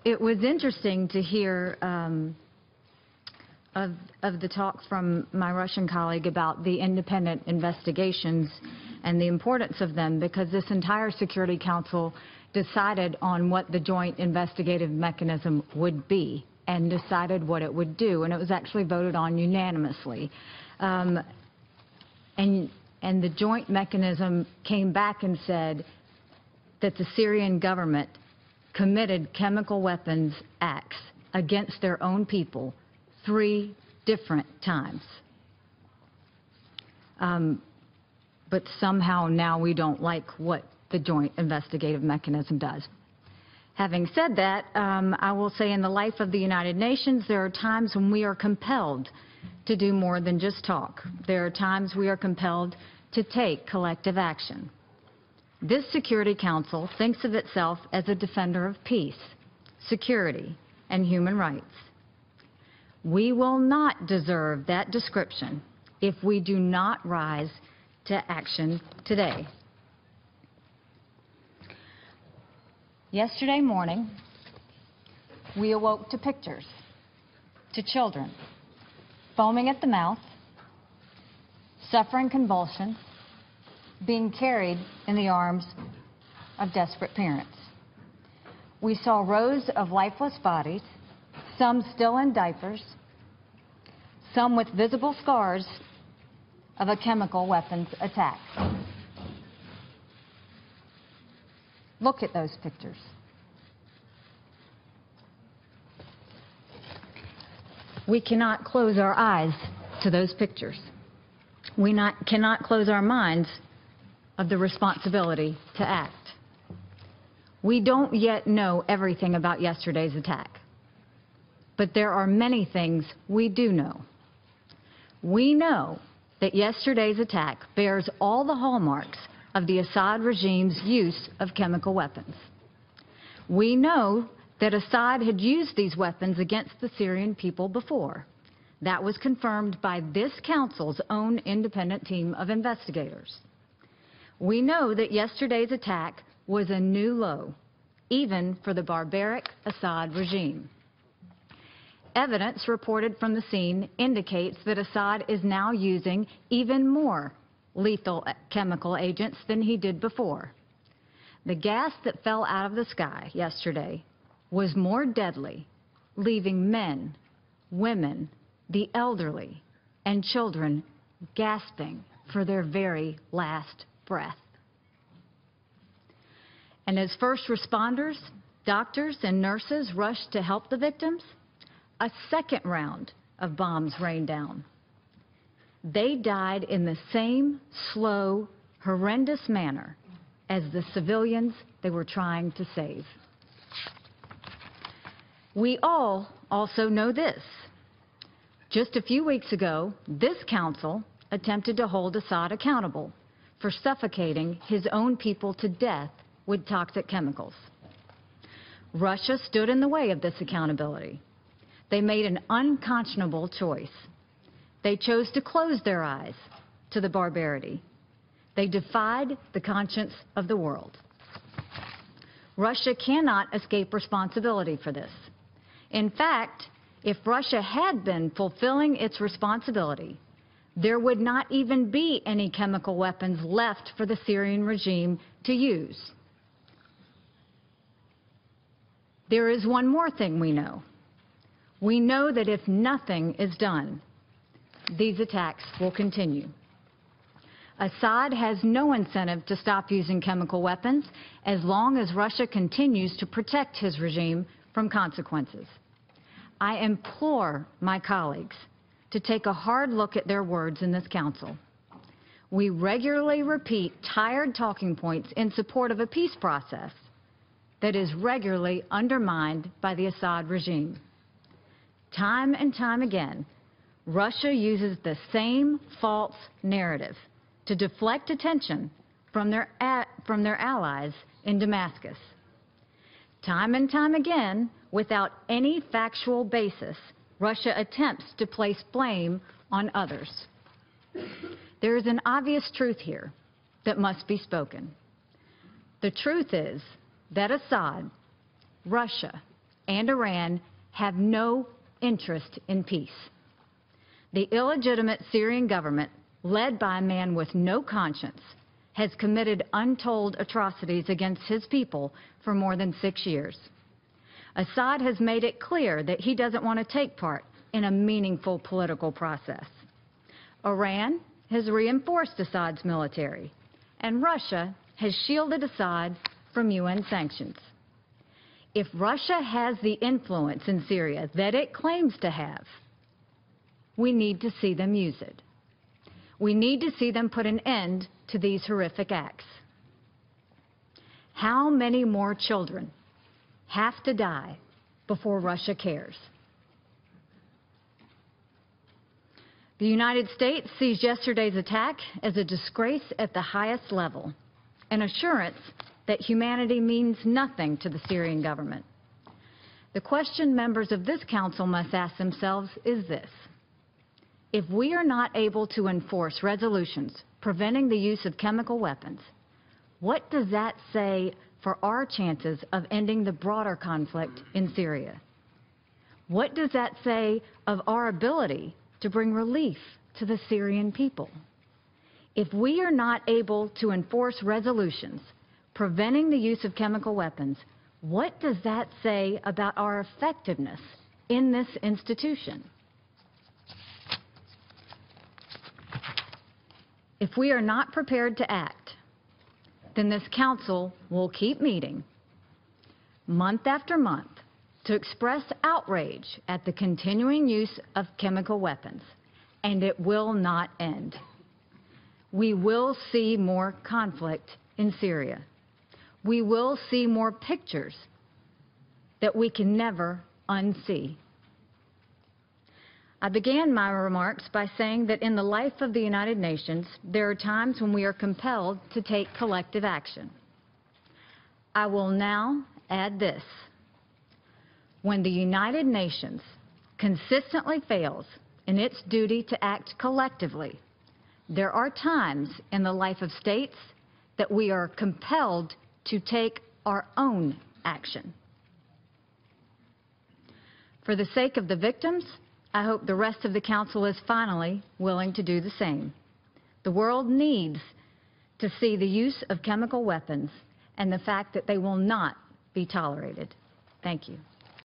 It was interesting to hear of the talk from my Russian colleague about the independent investigations and the importance of them, because this entire Security Council decided on what the joint investigative mechanism would be and decided what it would do, and it was actually voted on unanimously. And the joint mechanism came back and said that the Syrian government committed chemical weapons acts against their own people 3 different times. But somehow now we don't like what the joint investigative mechanism does. Having said that, I will say in the life of the United Nations, there are times when we are compelled to do more than just talk. There are times we are compelled to take collective action. This Security Council thinks of itself as a defender of peace, security, and human rights. We will not deserve that description if we do not rise to action today. Yesterday morning, we awoke to pictures, to children foaming at the mouth, suffering convulsions, being carried in the arms of desperate parents. We saw rows of lifeless bodies, some still in diapers, some with visible scars of a chemical weapons attack. Look at those pictures. We cannot close our eyes to those pictures. We cannot close our minds of the responsibility to act. We don't yet know everything about yesterday's attack, but there are many things we do know. We know that yesterday's attack bears all the hallmarks of the Assad regime's use of chemical weapons. We know that Assad had used these weapons against the Syrian people before. That was confirmed by this council's own independent team of investigators. We know that yesterday's attack was a new low, even for the barbaric Assad regime. Evidence reported from the scene indicates that Assad is now using even more lethal chemical agents than he did before. The gas that fell out of the sky yesterday was more deadly, leaving men, women, the elderly, and children gasping for their very last breath. And as first responders, doctors, and nurses rushed to help the victims, a second round of bombs rained down. They died in the same slow, horrendous manner as the civilians they were trying to save. We all also know this. Just a few weeks ago, this council attempted to hold Assad accountable for suffocating his own people to death with toxic chemicals. Russia stood in the way of this accountability. They made an unconscionable choice. They chose to close their eyes to the barbarity. They defied the conscience of the world. Russia cannot escape responsibility for this. In fact, if Russia had been fulfilling its responsibility, there would not even be any chemical weapons left for the Syrian regime to use. There is one more thing we know. We know that if nothing is done, these attacks will continue. Assad has no incentive to stop using chemical weapons as long as Russia continues to protect his regime from consequences. I implore my colleagues to take a hard look at their words in this council. We regularly repeat tired talking points in support of a peace process that is regularly undermined by the Assad regime. Time and time again, Russia uses the same false narrative to deflect attention from their allies in Damascus. Time and time again, without any factual basis, Russia attempts to place blame on others. There is an obvious truth here that must be spoken. The truth is that Assad, Russia, and Iran have no interest in peace. The illegitimate Syrian government, led by a man with no conscience, has committed untold atrocities against his people for more than 6 years. Assad has made it clear that he doesn't want to take part in a meaningful political process. Iran has reinforced Assad's military, and Russia has shielded Assad from UN sanctions. If Russia has the influence in Syria that it claims to have, we need to see them use it. We need to see them put an end to these horrific acts. How many more children have to die before Russia cares? The United States sees yesterday's attack as a disgrace at the highest level, an assurance that humanity means nothing to the Syrian government. The question members of this council must ask themselves is this: if we are not able to enforce resolutions preventing the use of chemical weapons, what does that say for our chances of ending the broader conflict in Syria? What does that say of our ability to bring relief to the Syrian people? If we are not able to enforce resolutions preventing the use of chemical weapons, what does that say about our effectiveness in this institution? If we are not prepared to act, then this council will keep meeting month after month to express outrage at the continuing use of chemical weapons, and it will not end. We will see more conflict in Syria. We will see more pictures that we can never unsee. I began my remarks by saying that in the life of the United Nations, there are times when we are compelled to take collective action. I will now add this: when the United Nations consistently fails in its duty to act collectively, there are times in the life of states that we are compelled to take our own action. For the sake of the victims, I hope the rest of the council is finally willing to do the same. The world needs to see the use of chemical weapons and the fact that they will not be tolerated. Thank you.